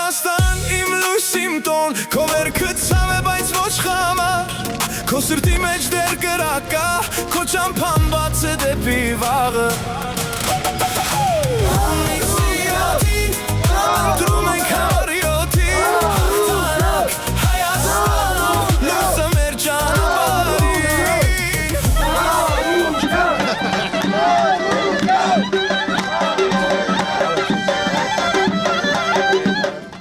Հայաստան իմ լույս իմ տոն Քո վերքը ցավ է բայց ոչ խամար Քո սրտի մեջ դեր կրակա Քո ճամփան բաց է դեպի վաղը Ընտրում ենք հարյոթի Հաղթանակ Հայաստանում լույսը մեր ճանապարհին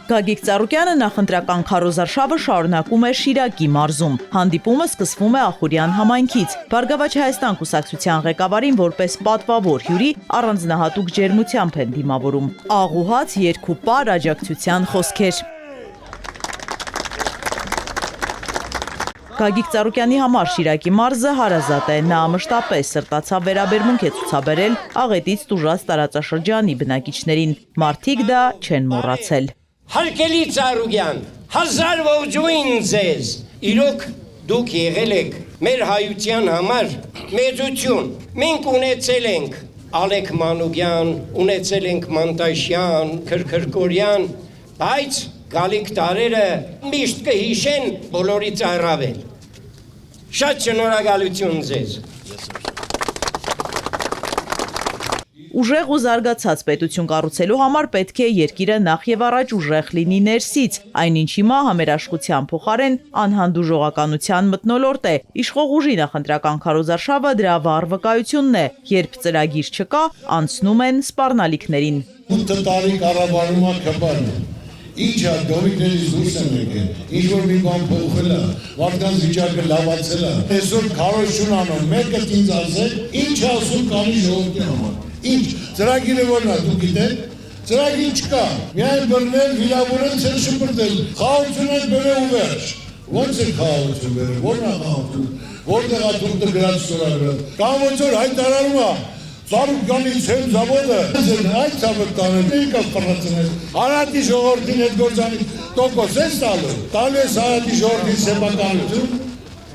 Գագիկ Ծառուկյանը նախընտրական քարոզարշավը շարունակում է Շիրակի մարզում։ Հանդիպումը սկսվում է Ախուրյան համայնքից։ Բարգավաճ Հայաստան կուսակցության ղեկավարին որպես պատվավոր հյուրի առանձնահատուկ ջերմությամբ են դիմավորում։ Աղուհաց երկու պար աջակցության խոսքեր։ Գագիկ Ծառուկյանի համար Շիրակի մարզը հարազատ է, նա մշտապես սրտացավ վերաբերմունք է ցուցաբերել աղետից տուժած տարածաշրջանի բնակիչներին։ Մարդիկ դա չեն մոռացել։ Հարգելի Ծառուկյան, հազար ողջույն ձեզ, իրոք դուք եղել եք մեր հայության համար մեծություն, մենք ունեցել ենք Ալեք Մանուկյան, ունեցել ենք Մանտաշյան, Քրքրկորյան, բայց գալիք տարերը միշտ կհիշեն բոլորից առավել, շատ շնորհակալություն ձեզ։ Ուժեղ ու զարգացած պետություն կառուցելու համար պետք է երկիրը նախ եւ առաջ ուժեղ լինի ներսից, այնինչ հիմա համերաշխության փոխարեն անհանդուրժողականության մթնոլորտ է։ Իշխող ուժի նախընտրական քարոզարշավը դրա վառ վկայությունն է, երբ ծրագիր չկա, անցնում են սպառնալիքներին։ 8 տարի կառավարումա քպան Ինչա դոմիկներից դուրս են եկել, ինչ-որ մի բան փոխել է, մարդկանց վիճակը լավացել է, այսօր քարոզություն անում, մեկը ինձ ասել, ինչ ասում կանի ժողովրդի համար, ինչ, ծրագիրը որն է, դուք գիտեք, ծրագիր չկա, միայն բռնել, վիրավորել, ցել շպրտել, խաղաղություն են բերել ու վերջ, ոնց է խաղաղություն բերել, որն է խաղաղություն, որտեղ է թուղթը գրած ստորագրել, կամ ոնց որ հայտարարում է, Ծառուկյանի ցել զավոդը այդ ցավը տանել եկա ֆրանսիաներ Արարատի ժողովրդին հետ գործանի տոկոս է տալու է Արարատի ժողովրդի սեփականություն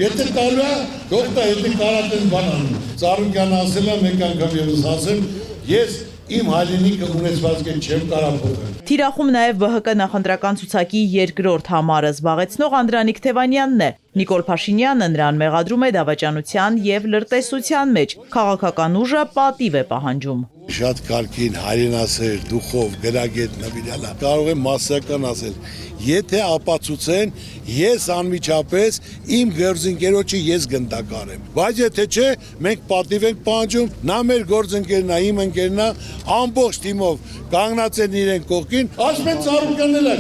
եթե տալու է դոկտա եթե կարատեն բանան Ծառուկյանը ասել է մեկ անգամ եւս ասեմ ես իմ հայրենիքը ունեցվածքեն չեմ կարող փոխել Թիրախում նաև ԲՀԿ նախընտրական ցուցակի երկրորդ համարը զբաղեցնող Անդրանիկ Թևանյանն է Նիկոլ Փաշինյանը նրան մեղադրում է դավաճանության եւ լրտեսության մեջ քաղաքական ուժը պատիվ է պահանջում Շատ կարգին հայրենասեր դուխով գրագետ նվիրալա կարող եմ մասսական ասել եթե ապացուցեն ես անմիջապես իմ գործընկերոջը ես գնդակար եմ բայց եթե չէ մենք պատիվ ենք պահանջում նա մեր գործընկերն է իմ ընկերն է ամբողջ թիմով կանգնած են իրեն կողքին ասում են Ծառուկյանն է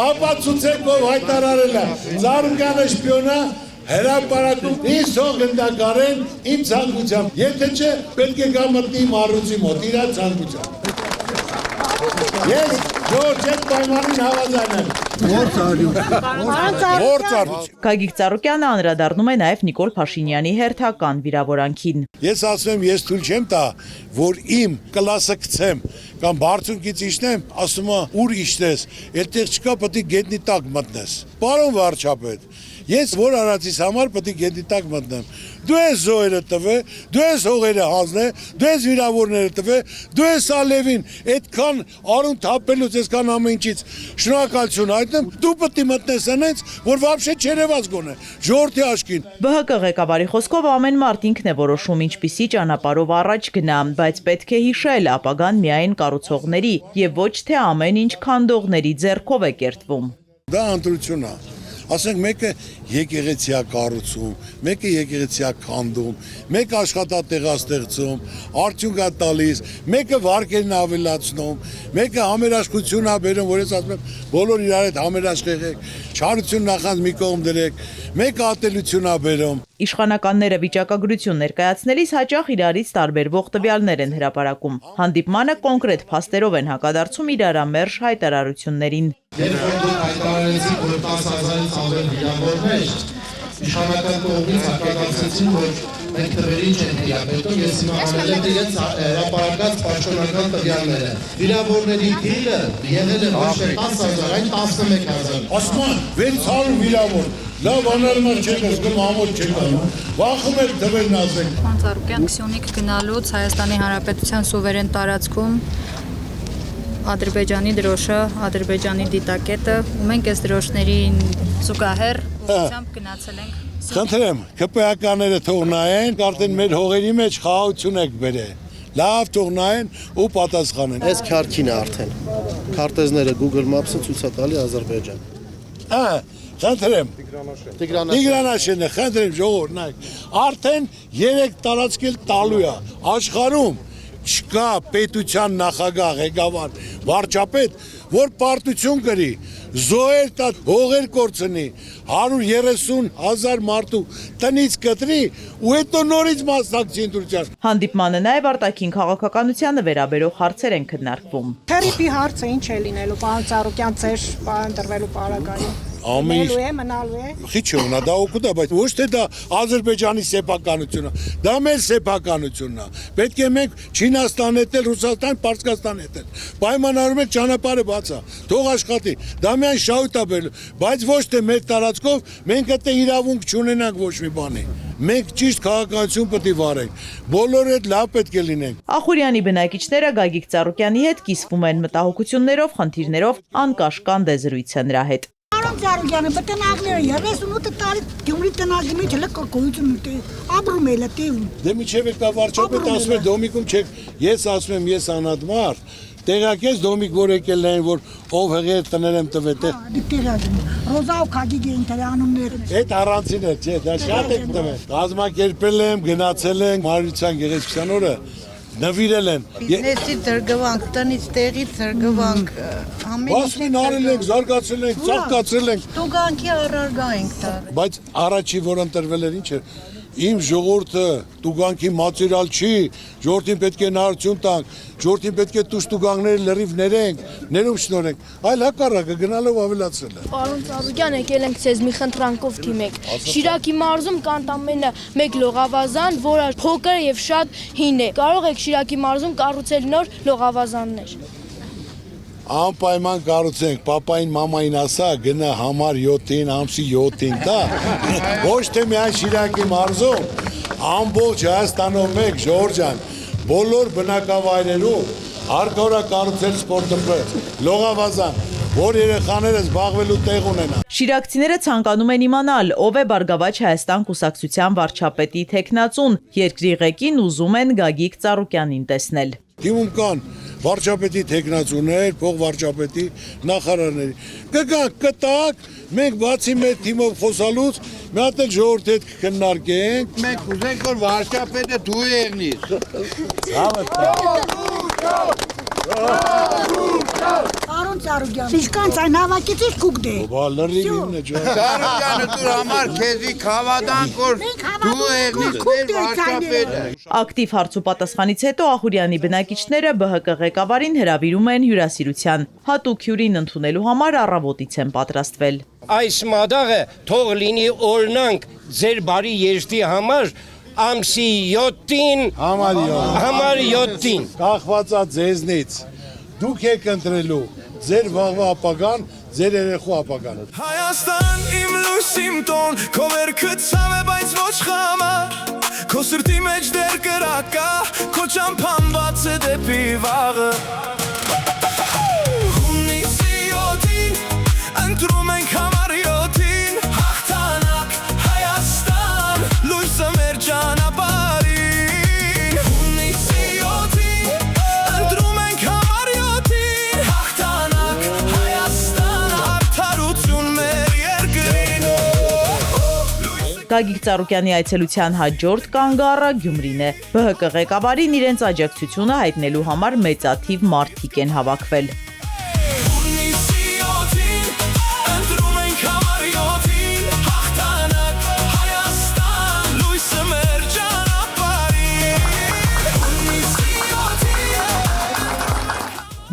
ապացուցեք ով հայտարարել է Ծառուկյանը շպիոն է Հրապարակում ինձ թող գնդակար են իմ ցանկությամբ եթե չէ պետք է գա մտնի իմ առյուծի մոտ իրա ցանկությամբ Ես Ժորժ այդ պայմանին հավատանեմ Գագիկ Ծառուկյանը անդրադառնում է նաև Նիկոլ Փաշինյանի հերթական վիրավորանքին Ես ասում եմ ես թույլ չեմ տա որ իմ կլասը գցեմ կամ բարձունքից իջնեմ ասում եմ ուր իջնես այդտեղ չկա պետք է գետնի տակ մտնես Պարոն վարչապետ Ես որ արածիս համար պետք է գետնի տակ մտնեմ Դու ես զոհերը տվե, դու ես հողերը հանձնե, դու ես վիրավորները տվե, դու ես Ալևին այդքան արուն թափելուց այսքան ամեն ինչից շնորհակալություն հայտնեմ, դու պետք է մտնես այնց, որ вообще չերևաց գոնե, ժողովրդի աչքին։ ԲՀԿ ղեկավարի խոսքով ամեն մարդ ինքն է որոշում ինչպիսի ճանապարհով առաջ գնա, բայց պետք է հիշել ապագան միայն կառուցողների եւ ոչ թե ամեն ինչ քանդողների ձեռքով է կերտվում։ Դա ընտրություն է։ Ասենք մեկը եկեղեցիա կառուցում, մեկը եկեղեցիա քանդում, մեկը աշխատատեղաստեղծում, արդյունք է տալիս, մեկը վարկերն ավելացնում, մեկը համերաշխություն է բերում, որ ես ասում եմ, բոլոր իրար հետ համերաշխ եղեք, չարություն նախանց մի կողմ դրեք, մեկը ատելություն է բերում։ Իշխանականները վիճակագրություն ներկայացնելիս հաճախ իրարից տարբերվող տվյալներ են հրապարակում։ Հանդիպմանը կոնկրետ փաստերով են հակադարձում իրարամերժ հայտարարություններին։ Երբ որ դուք հայտարարեցիք, որ 10,000-ից ավել վիրավորներ, իշխանական կողմից հակադարձեցին, որ մենք թվերին չենք դիաբետում, ես հիմա անել եմ իրենց հրապարակած պաշտոնական տվյալները։ Վիրավորների թիվը եղել է ոչ թե 10,000, այլ 11,000։ Ասում 600 վիրավոր, լավ անարմար չեք ասում, ամոթ չեք անում, վախում եք թվերն ասեք։ Պարոն Ծառուկյան, Քսյունիք գնալուց Հայաստանի Հանրապետության սուվերեն տարածքում Ադրբեջանի դրոշը, Ադրբեջանի դիտակետը, ու մենք այս դրոշներին զուգահեռ ուղղությամբ գնացել ենք։ Խնդրեմ, ԿՊԱ-ականները թող նայեն, արդեն մեր հողերի մեջ խաղաղություն եք բերել։ Լավ թող նայեն ու պատասխանեն։ Այս քարքին է արդեն։ Քարտեզները Google Maps-ը ցույց է տալի Ադրբեջան։ Խնդրեմ։ Տիգրանաշեն։ Տիգրանաշենը, խնդրեմ ժողովուրդ նայեք։ Արդեն 3 տարածքել տալու է աշխարհում չկա պետության նախագահ, ղեկավար, վարչապետ, որ պարտություն կրի, զոհեր տա, հողեր կորցնի, 130,000 մարդու տնից կտրի ու հետո նորից մասնակցի ընտրության։ Հանդիպմանը նաև արտաքին քաղաքականությանը վերաբերող հարցեր են քննարկվում։ Թերիպի հարցը ինչ է լինելու, պարոն Ծառուկյան, ձեր ընտրվելու պարագայում։ Մնալու է, մնալու է։ Խիչ ունա, դա օգուտ է, բայց ոչ թե դա Ադրբեջանի սեփականությունն է, դա մեր սեփականությունն է։ Պետք է մենք Չինաստան հետել, Ռուսաստան, Պարսկաստան հետել։ Պայմանավորում ենք ճանապարհը բաց է, թող աշխատի։ Դա միայն շահույթ է բերելու, բայց ոչ թե մեր տարածքով մենք այդտեղ իրավունք չունենանք ոչ մի բանի։ Մենք ճիշտ քաղաքականություն պետք է վարենք։ Բոլորը հետ լավ պետք է լինենք։ Ախուրյանի բնակիչները Գագիկ Ծառուկյանի հետ կիսվում են մտահոգություններով, խնդիրներով, անկաշկանդ է զրույցը նրա հետ։ Պարոն Ծառուկյանը, բտնագները 38 տարի Գյումրի տնագի մեջ հələ կոկույցում է, ապրում է լտիվ։ Դե միջև եկա վարչապետ ասում է դոմիկում չեք, ես ասում եմ ես անհատմար, տեղակես դոմիկ որ եկել են, որ ով հղեր տներ եմ տվել տեղ։ Դիտերազում, Ռոզավ Քագիգի ինտերանումներ։ Այդ առանցին է, չէ, դա շատ եք տվել։ Կազմակերպել եմ, գնացել ենք Մարիության գեղեցկության օրը, նվիրել են։ Բիզնեսի ծրգվանք, տնից տեղից ծրգվանք, ամեն Բասմին արել ենք, զարգացել ենք, ծաղկացրել ենք։ տուգանքի առարգա ենք տար։ Բայց առաջի որ ընտրվել էր ինչ էր, իմ ժողովուրդը տուգանքի մատերիալ չի, ժողովրդին պետք է նարություն տանք, ժողովրդին պետք է տուգանքները լրիվ ներենք, ներում շնորհենք, այլ հակառակը գնալով ավելացրել է։ Պարոն Ծառուկյան, եկել ենք ցեզ մի խնդրանքով թիմեք։ Շիրակի մարզում կան ամենը մեկ լողավազան, որը փոքր եւ շատ հին է։ Կարող եք Շիրակի մարզում կառուցել նոր լողավազաններ։ Անպայման կառուցենք, պապային, մամային ասա, գնա համար 7-ին, ամսի 7-ին, դա, ոչ թե միայն Շիրակի մարզում, ամբողջ Հայաստանով մեկ, Ժորժ ջան, բոլոր բնակավայրերում հարկավոր է կառուցել սպորտ դպրոց, լողավազան, որ երեխաները զբաղվելու տեղ ունենան։ Շիրակցիները ցանկանում են իմանալ, ով է Բարգավաճ Հայաստան կուսակցության վարչապետի թեկնածուն, երկրի ղեկին ուզում են Գագիկ Ծառուկյանին տեսնել։ Թիմում կան վարչապետի թեկնածուներ, փոխվարչապետի նախարարների։ Կգանք, կտակ, մենք բացի մեր թիմով խոսալուց, մի հատ էլ ժողովրդի հետ կքննարկենք։ Մենք ուզենք, որ վարչապետը դու եղնիր։ Պարոն Ծառուկյան, իսկան այն հավաքեցի կուկդե։ Բա լրիվ իմն է ջան։ Ծառուկյանը դու համար քեզի քավադանք, որ դու եղնիր մեր վարչապետը։ Ակտիվ հարցուպատասխանից հետո Ախուրյանի բնակիչները ԲՀԿ ղեկավարին հրավիրում են հյուրասիրության։ Հատուկ հյուրին ընդունելու համար առավոտից են պատրաստվել։ Այս մադաղը թող լինի օրնանք ձեր բարի երթի համար ամսի 7-ին, համար 7-ին։ Կախված է ձեզնից։ Դուք եք ընտրելու ձեր վաղվա ապագան, ձեր երեխու ապագան։ Հայաստան իմ լույսիմ տոն, քո վերքը ցավ է, բայց ոչ խամար, քո սրտի մեջ դեր կրակա, քո ճամփան բաց է դեպի վաղը։ Հունիսի 7-ին ընտրում ենք համար 7-ին, հաղթանակ Հայաստան, լույսը մեր ճանապարհին։ Հունիսի 7-ին ընտրում ենք համար 7-ին, հաղթանակ Հայաստան, արդարություն մեր երկրին։ Գագիկ Ծառուկյանի այցելության հաջորդ կանգառը Գյումրին է։ ԲՀԿ ղեկավարին իրենց աջակցությունը հայտնելու համար մեծաթիվ մարդիկ են հավաքվել։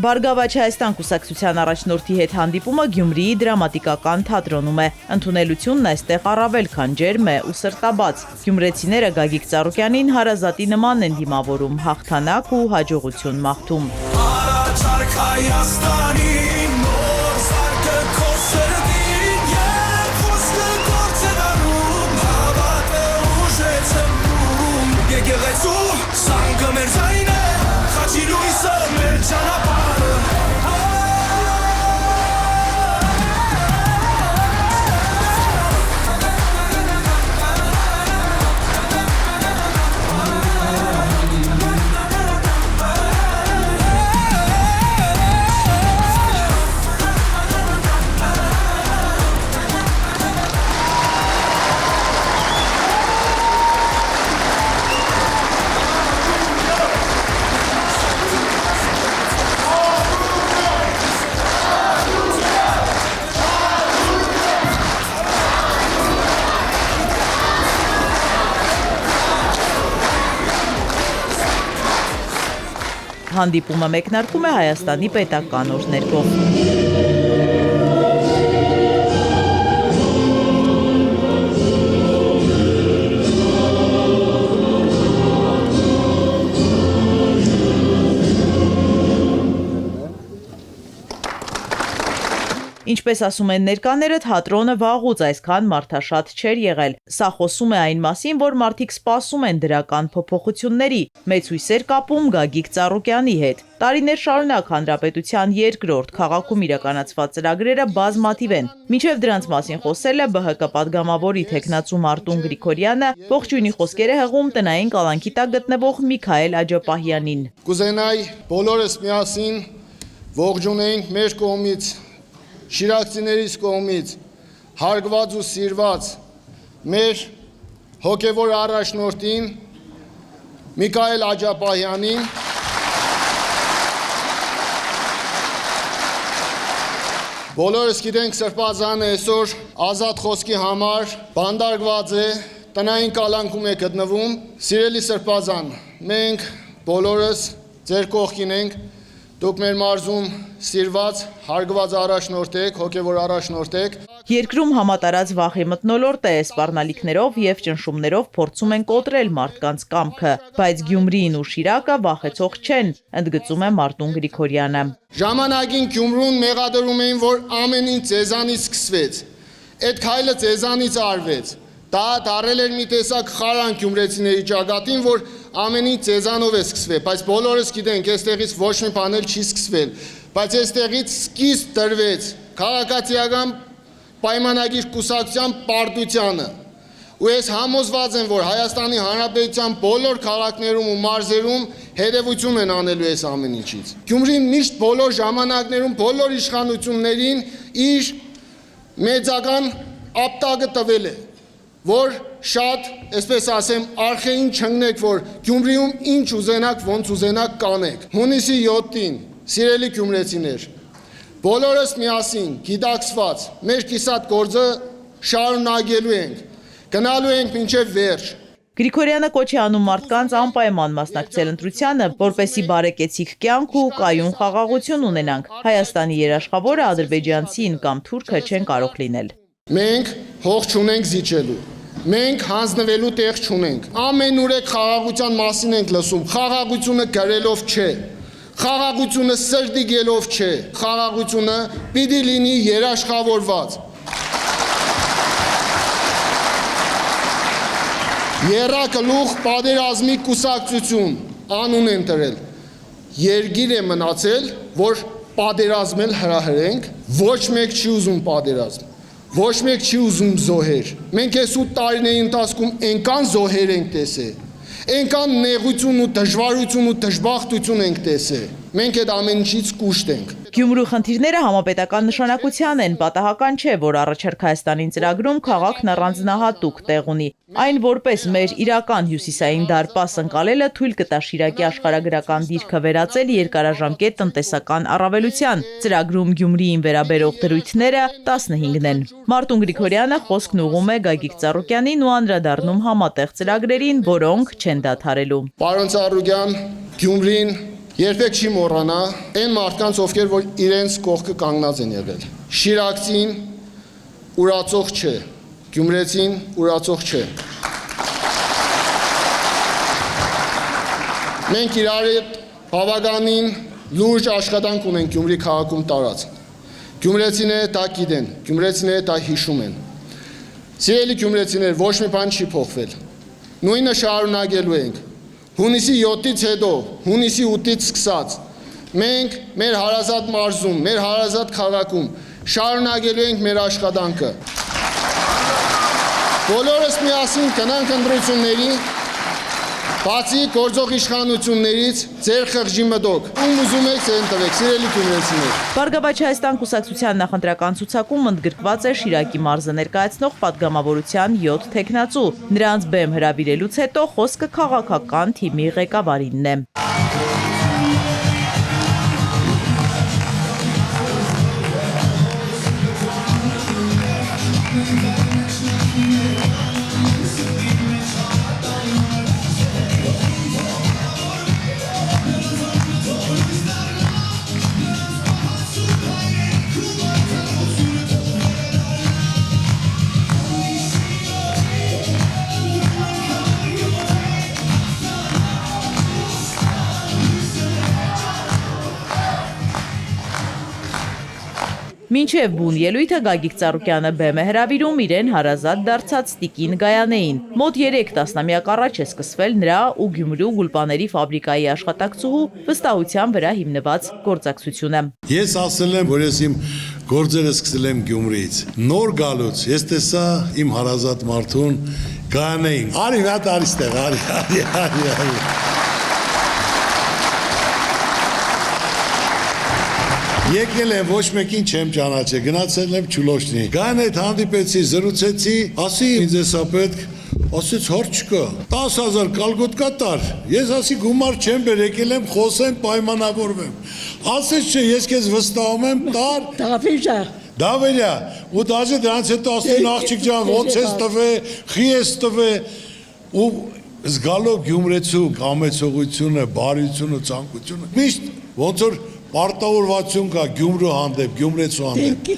Բարգավաճ Հայաստան կուսակցության առաջնորդի հետ հանդիպումը Գյումրիի դրամատիկական թատրոնում է։ Ընդունելությունն այստեղ առավել քան ջերմ է ու սրտաբաց։ Գյումրեցիները Գագիկ Ծառուկյանին հարազատի նման են դիմավորում, հաղթանակ ու հաջողություն մաղթում։ Առաջարկ Հայաստանին, նոր սարկը քո սրտին, երբ խոսքը գործ է դառնում, հավատը ուժ է ծնվում, եկեղեցու սանգը մեր ձայնը, խաչի լույսը մեր ճանապարհը։ Հանդիպումը մեկնարկում է Հայաստանի պետական օրհներգով։ Ինչպես ասում են ներկաները, թատրոնը վաղուց այսքան մարդաշատ չէր եղել։ Սա խոսում է այն մասին, որ մարդիկ սպասում են դրական փոփոխությունների, մեծ հույսեր կապում Գագիկ Ծառուկյանի հետ։ Տարիներ շարունակ հանրապետության երկրորդ քաղաքում իրականացված ծրագրերը բազմաթիվ են։ Մինչև դրանց մասին խոսել է ԲՀԿ պատգամավորի թեկնածու Մարտուն Գրիգորյանը, ողջույնի խոսքերը հղում տնային կալանքի տակ գտնվող Միքայել Աջապահյանին։ Կուզենայի բոլորս միասին ողջունենք մեր կողմից Շիրակցիներից կողմից հարգված ու սիրված մեր հոգևոր առաջնորդին Միքայել Աջապահյանին բոլորս գիտենք Սրբազանը այսօր ազատ խոսքի համար բանդարգված է, տնային կալանքում է գտնվում։ Սիրելի Սրբազան, մենք բոլորս ձեր կողքին ենք, դուք մեր մարզում սիրված, հարգված առաջնորդ եք, հոգևոր առաջնորդ եք։ Երկրում համատարած վախի մթնոլորտ է, սպառնալիքներով եւ ճնշումներով փորձում են կոտրել մարդկանց կամքը, բայց Գյումրին ու Շիրակը վախեցող չեն, ընդգծում է Մարտուն Գրիգորյանը։ Ժամանակին Գյումրուն մեղադրում էին, որ ամեն ինչ ձեզանից սկսվեց։ Այդ քայլը ձեզանից արվեց։ Դա դարել էր մի տեսակ խարան գյումրեցիների ճակատին, որ ամեն ինչ ձեզանով է սկսվել, բայց բոլորս գիտենք, այստեղից ոչ մի բան չի սկսվել, բայց այստեղից սկիզբ դրվեց քաղաքացիական պայմանագիր կուսակցության պարտությանը։ Ու ես համոզված եմ, որ Հայաստանի Հանրապետության բոլոր քաղաքներում ու մարզերում հետևություն են անելու այս ամեն ինչից։ Գյումրին միշտ բոլոր ժամանակներում բոլոր իշխանություններին իր մեծական ապտակը տվել է, որ շատ, այսպես ասեմ, արխային չընկնեք, որ Գյումրիում ինչ ուզենակ, ոնց ուզենակ կանեք։ Հունիսի 7-ին, սիրելի գյումրեցիներ, բոլորս միասին, գիտակցված, մեր կիսատ գործը շարունակելու ենք, գնալու ենք մինչև վերջ։ Գրիգորյանը կոչ է անում մարդկանց անպայման մասնակցել ընտրությանը, որպեսզի բարեկեցիկ կյանք ու կայուն խաղաղություն ունենանք։ Հայաստանի երաշխավորը ադրբեջանցին կամ թուրքը չեն կարող լինել։ Մենք հող չունենք զիջելու, մենք հանձնվելու տեղ չունենք։ Ամեն ուրեք խաղաղության մասին ենք լսում, խաղաղությունը գրելով չէ, խաղաղությունը սրտիկելով չէ, խաղաղությունը պիտի լինի երաշխավորված։ Եռակլուղ պատերազմի կուսակցություն անուն են տրել։ Երգիր է մնացել, որ պատերազմել հրահրենք, ոչ մեկ չի ուզում պատերազմ, ոչ մեկ չի ուզում զոհեր։ Մենք այս 8 տարիների ընթացքում այնքան զոհեր ենք տեսել, այնքան նեղություն ու դժվարություն ու դժբախտություն ենք տեսել։ Մենք այդ ամեն ինչից կուշտ ենք։ Գյումրու խնդիրները համապետական նշանակության են, պատահական չէ, որ առաջարկ Հայաստանին ծրագրում քաղաքն առանձնահատուկ տեղ ունի։ Այն որպես մեր իրական հյուսիսային դարպաս ընկալելը թույլ կտա Շիրակի աշխարհագրական դիրքը վերածել երկարաժամկետ տնտեսական առավելության։ Ծրագրում Գյումրիին վերաբերող դրույթները 15-ն են։ Մարտուն Գրիգորյանը խոսքն ուղղում է Գագիկ Ծառուկյանին ու անդրադառնում համատեղ ծրագրերին, որոնք չեն դադարելու։ Պարոն Ծառուկյան, Գյումրին երբեք չի մոռանա այն մարդկանց, ովքեր որ իրենց կողքը կանգնած են եղել։ Շիրակցին ուրացող չէ, գյումրեցին ուրացող չէ։ Մենք իրար հետ բավականին լուրջ աշխատանք ունենք Գյումրի քաղաքում տարած։ Գյումրեցիները դա գիտեն, գյումրեցիները դա հիշում են։ Սիրելի գյումրեցիներ, ոչ մի բան չի փոխվել։ Նույնը շարունակելու ենք։ Հունիսի 7-ից հետո, հունիսի 8-ից սկսած, մենք մեր հարազատ մարզում, մեր հարազատ քաղաքում շարունակելու ենք մեր աշխատանքը։ Բոլորս միասին գնանք ընտրությունների, բացի գործող իշխանություններից ձեր խղճի մտոք, ում ուզում եք ձեր ընտրեք, սիրելի գյումրեցիներ։ Բարգավաճ Հայաստան կուսակցության նախընտրական ցուցակում ընդգրկված է Շիրակի մարզը ներկայացնող պատգամավորության 7 թեկնածու։ Նրանց բեմ հրավիրելուց հետո խոսքը քաղաքական թիմի ղեկավարինն է։ Մինչև բուն ելույթը Գագիկ Ծառուկյանը բեմ է հրավիրում իրեն հարազատ դարձած Տիկին Գայանեին։ Մոտ 3 տասնամյակ առաջ է սկսվել նրա ու Գյումրու գուլպաների ֆաբրիկայի աշխատակցուհու վստահության վրա հիմնված գործակցությունը։ Ես ասել եմ, որ ես իմ գործերը սկսել եմ Գյումրիից։ Նոր գալուց ես տեսա իմ հարազատ մարդուն Գայանեին։ Արի վատ արիստեղ, արի։ Եկել եմ ոչ մեկին չեմ ճանաչել, գնացել եմ Չուլոշնի։ Գան հետ հանդիպեցի, զրուցեցի, ասի ինձ էսա պետք, ասեց հարց չկա, 10,000 կալգոտկա տար, ես ասի գումար չեմ բեր, եկել եմ խոսեմ, պայմանավորվեմ։ Ասեց չէ, ես քեզ վստահում եմ, տար։ Դավերյա, ու դաժե դրանց հետո ասին աղջիկ ջան, ոնց ես տվե, խի ես տվե, ու զգալով Գյումրեցու կամեցողությունը, բարությունը, ցանկությունը, միշտ ոնց որ պարտավորվածություն կա Գյումրու հանդեպ, Գյումրեցու հանդեպ։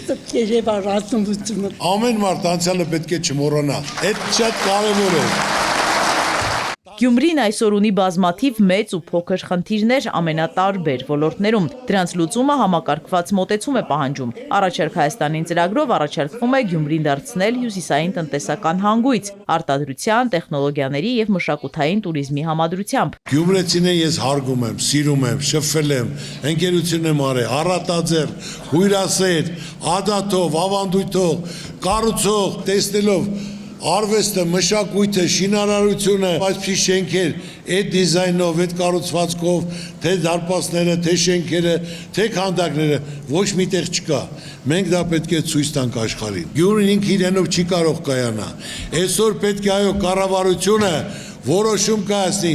Ամեն մարդ անցյալը պետք է չմոռանա։ Այդ շատ կարևոր է։ Գյումրին այսօր ունի բազմաթիվ մեծ ու փոքր խնդիրներ ամենատարբեր ոլորտներում։ Դրանց լուծումը համակարգված մոտեցում է պահանջում։ Առաջարկ Հայաստանին ծրագրով առաջարկվում է Գյումրին դարձնել հյուսիսային տնտեսական հանգույց, արտադրության, տեխնոլոգիաների եւ մշակութային туриզմի համադրությամբ։ Գյումրեցիներին ես հարգում եմ, սիրում եմ, շփվել եմ, ընկերություն եմ արել, առատաձեռ, հյուրասեր, ադատով, ավանդույթով, կառուցող, տեսնելով արվեստը, մշակույթը, շինարարությունը, այսպիսի շենքեր, այդ դիզայնով, այդ կառուցվածքով, թե դարպասները, թե շենքերը, թե քանդակները ոչ միտեղ չկա։ Մենք դա պետք է ցույց տանք աշխարհին։ Գյումրին ինքը իրենով չի կարող կայանա։ Այսօր պետք է այո կառավարությունը որոշում կայացնի,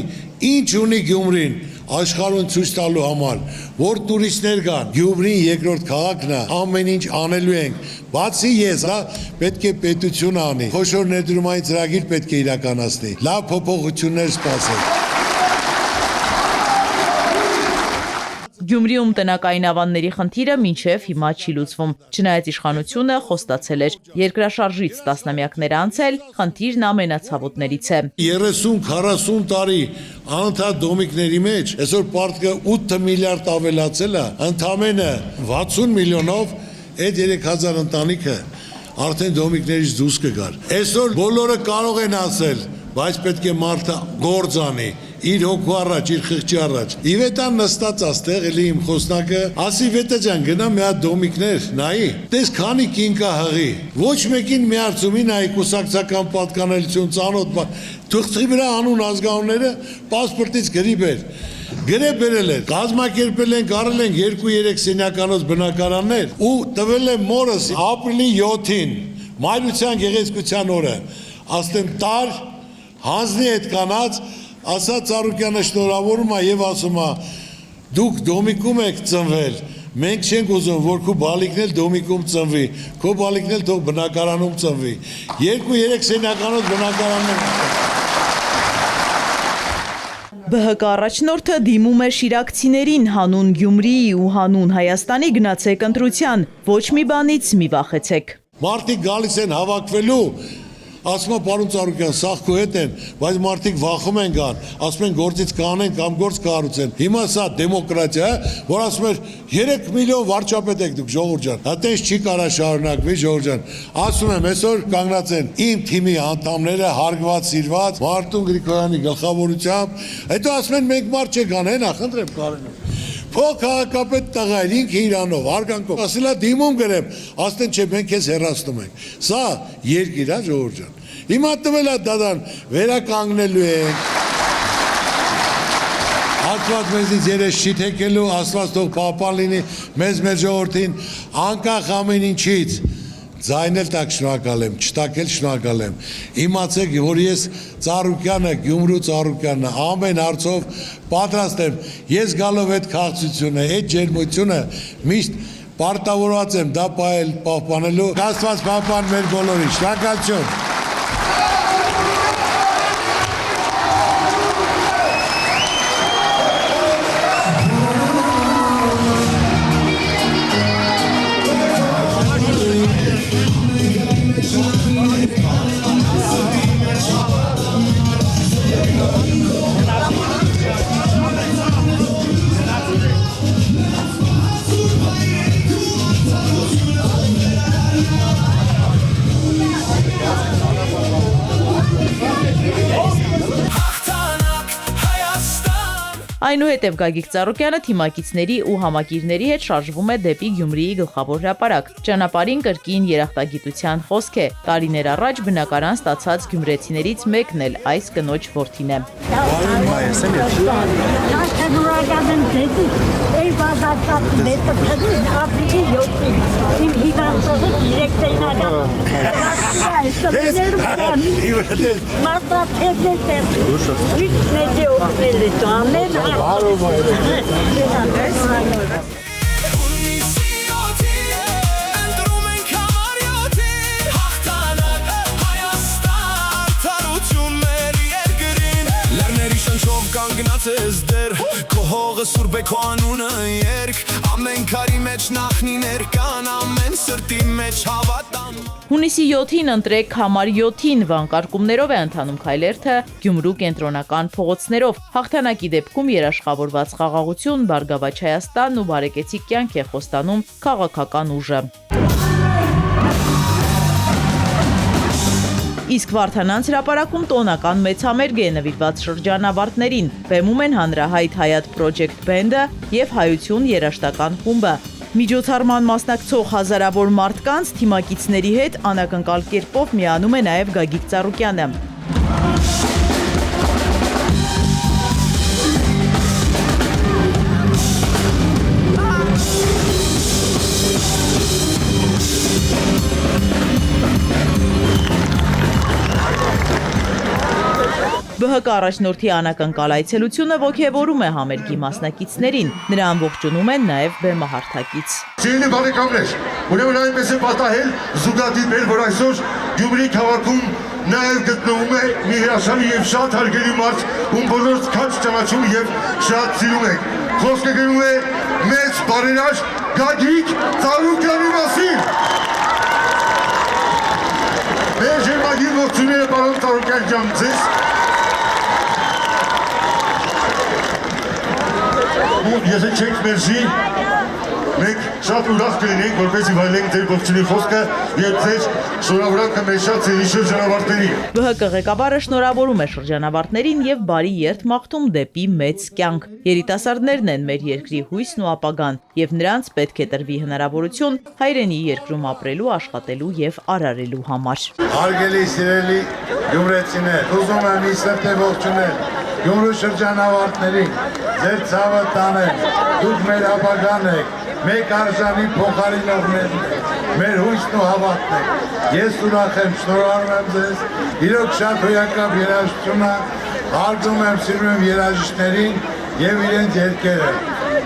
ինչ ունի Գյումրին աշխարհում ցույց տալու համար, որ տուրիստներ գան։ Գյումրին երկրորդ քաղաքն է, ամեն ինչ անելու ենք։ Բացի ես, դա պետք է պետությունը անի։ Խոշոր ներդրումային ծրագիր պետք է իրականացնի։ Լավ փոփոխություններ սպասել։ Գյումրիում տնակային ավանների խնդիրը մինչև հիմա չի լուծվում։ Չնայած իշխանությունը խոստացել էր երկրաշարժից տասնամյակներ անցել, խնդիրն ամենացավոտներից է։ 30-40 տարի անընդհատ դոմիկների մեջ, այսօր պարտքը 8 միլիարդ ավելացել է, ընդամենը 60 միլիոնով այդ 3000 ընտանիքը արդեն դոմիկներից դուրս կգար։ Այսօր բոլորը կարող են ասել, բայց պետք է մարդը գործ անի։ Իր հոգու առաջ, իր խղճի առաջ։ Իվետան նստած աստեղ, էլի իմ խոսնակը, ասի Վետա ջան, գնա մի հատ դոմիկներ, նայի, տես քանի կին կա հղի։ Ոչ մեկին մի արցումի նայի կուսակցական պատկանելություն, ծանոթ, թղթի վրա անուն ազգանունները պասպորտից գրի բեր։ Գրե բերել էր, կազմակերպել ենք, արել ենք 2-3 սենյականոց բնակարաններ ու տվել եմ մորս ապրիլի 7-ին, մայրության գեղեցկության օրը, ասեմ տար, հանձնի այդ կանած, ասա Ծառուկյանը շնորհավորում է եւ ասում է դուք դոմիկում եք ծնվել, մենք չենք ուզում որ քո բալիկն էլ դոմիկում ծնվի, քո բալիկն էլ թող բնակարանում ծնվի, 2-3 սենյականոց բնակարաններ։ ԲՀԿ առաջնորդը դիմում է շիրակցիներին հանուն Գյումրիի ու հանուն Հայաստանի գնացեք ընտրության, ոչ մի բանից մի վախեցեք։ Մարդիկ գալիս են հավաքվելու, ասում է պարոն Ծառուկյան, սաղ քո հետ են, բայց մարդիկ վախում են գան, ասում են գործից կանեն կամ գործ կառուցեն։ Հիմա սա դեմոկրատիա է, որ ասում էր 3 միլիոն վարչապետ եք դուք ժողովուրդ ջան։ Այդպես չի կարա շարունակվի ժողովուրդ ջան։ Ասում եմ այսօր կանգնած են իմ թիմի անդամները հարգված, սիրված Մարտուն Գրիգորյանի գլխավորությամբ։ Հետո ասում են մենք մարդ չենք անեն, խնդրեմ կարեն։ Փոքր քաղաքապետ տղայր ինքը իրանով, հարգանքով, ասելա դիմում գրեմ, ասեն չէ մենք քեզ հեռացնում ենք։ Սա երկիր է ժողովուրդ ջան։ Հիմա տվել է դադան, վերականգնելու ենք։ Աստված մեզից երես չի թեքելու, Աստված թող պահպան լինի մեզ մեր ժողովրդին, անկախ ամեն ինչից։ Ձայնել տակ շնորհակալ եմ, չտակել շնորհակալ եմ։ Իմացեք, որ ես Ծառուկյանը, Գյումրու Ծառուկյանը ամեն հարցով պատրաստ եմ։ Ես գալով այդ քաղցությունը, այդ ջերմությունը միշտ պարտավորված եմ դա պահպանելու։ Աստված պահպան մեր բոլորին։ Շնորհակալություն։ Այնուհետև Գագիկ Ծառուկյանը թիմակիցների ու համակիրների հետ շարժվում է դեպի Գյումրիի գլխավոր հրապարակ։ Ճանապարհին կրկին երախտագիտության խոսք է։ Տարիներ առաջ բնակարան ստացած գյումրեցիներից մեկն էլ այս կնոջ որդին է։ Կանգնած դեր քո հողը սուրբ է քո անունը երկ ամեն քարի մեջ նախնիներ կան ամեն սրտի մեջ հավատան Հունիսի 7-ին ընտրեք համար 7-ին վանկարկումներով է ընթանում քայլերթը Գյումրու կենտրոնական փողոցներով հաղթանակի դեպքում երաշխավորված խաղաղություն Բարգավաճ Հայաստանն ու բարեկեցիկ կյանք է խոստանում քաղաքական ուժը Իսկ Վարդանանց հրապարակում տոնական մեծամերգ է նվիրված շրջանավարտներին, բեմում են հանրահայտ Hayat Project Band-ը եւ Հայություն երաժշտական խումբը։ Միջոցառման մասնակցող հազարավոր մարդկանց թիմակիցների հետ անակնկալ կերպով միանում է նաեւ Գագիկ Ծառուկյանը։ ԲՀԿ առաջնորդի անակնկալ այցելությունը ոգևորում է համերգի մասնակիցներին, նրան ողջունում են նաև բեմահարթակից։ Սիրելի բարեկամներ, ուրեմն այնպես է պատահել զուգադիպել, որ այսօր Գյումրի քաղաքում նաև գտնվում է մի հրաշալի եւ շատ հարգելի մարդ, ում բոլորս քաջ ճանաչում եւ շատ սիրում ենք։ Խոսքը գնում է մեծ բարերարժ Գագիկ Ծառուկյանի մասին։ Մեր ջերմագին ողջույնները պարոն Ծառուկյան ջան ձեզ։ Եթե չենք մերժի, մենք շատ ուրախ կլինենք, որպեսզի վայելենք ձեր ողջունի խոսքը եւ ձեր շնորհավորանքը մեր շատ սիրելի շրջանավարտներին։ ԲՀԿ ղեկավարը շնորհավորում է շրջանավարտներին եւ բարի երթ մաղթում դեպի մեծ կյանք։ Երիտասարդներն են մեր երկրի հույսն ու ապագան եւ նրանց պետք է տրվի հնարավորություն հայրենի երկրում ապրելու, աշխատելու եւ արարելու համար։ Հարգելի սիրելի գյումրեցիներ, ուզում եմ իսրտե ողջունել Գյումրու շրջանավարտներին, ձեր ցավը տանեք, դուք մեր ապագան եք, մեկ արժանի փոխարինողներն եք, մեր հույսն ու հավատն եք։ Ես ուրախ եմ, շնորհավորում եմ ձեզ, իրոք շատ հոյակապ երաժշտություն է, հարգում եմ, սիրում եմ երաժիշտներին եւ իրենց երգերը։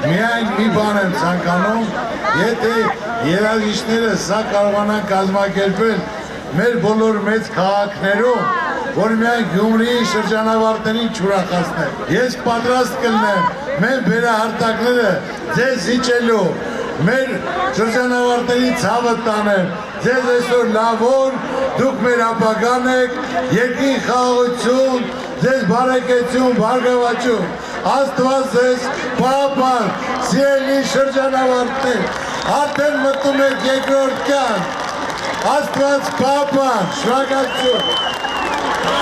Միայն մի բան եմ ցանկանում, եթե երաժիշտները սա կարողանան կազմակերպել մեր բոլոր մեծ քաղաքներում, որ միայն Գյումրիի շրջանավարտներին չուրախացնեն։ Ես պատրաստ կլինեմ մեր վերահարտակները ձեզ զիջելու, մեր շրջանավարտների ցավը տանեմ, ձեզ այսօր լավոն, դուք մեր ապագան եք, երկրի խաղաղություն, ձեզ բարեկեցություն, բարգավաճում, Աստված ձեզ պահապան, սիրելի շրջանավարտներ, արդեն մտնում եք երկրորդ կյանք, Աստված պահապան, շնորհակալություն։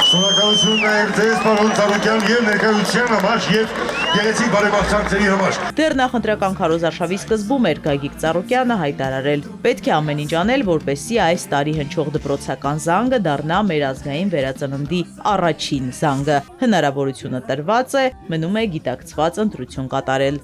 Շնորհակալություն նաև ձեզ, պարոն Ծառուկյան, եւ ներկայության համար եւ գեղեցիկ բարեբախտանքների համար։ Դեռ նախընտրական քարոզարշավի սկզբում էր Գագիկ Ծառուկյանը հայտարարել. պետք է ամեն ինչ անել, որպեսզի այս տարի հնչող դպրոցական զանգը դառնա մեր ազգային վերածննդի առաջին զանգը։ Հնարավորությունը տրված է, մնում է գիտակցված ընտրություն կատարել։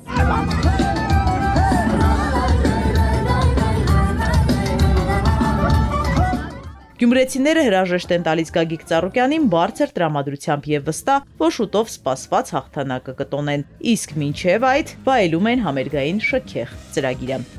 Գյումրեցիները հրաժեշտ են տալիս Գագիկ Ծառուկյանին բարձր տրամադրությամբ եւ վստահ, որ շուտով սպասված հաղթանակը կտոնեն, իսկ մինչեւ այդ վայելում են համերգային շքեղ ծրագիրը։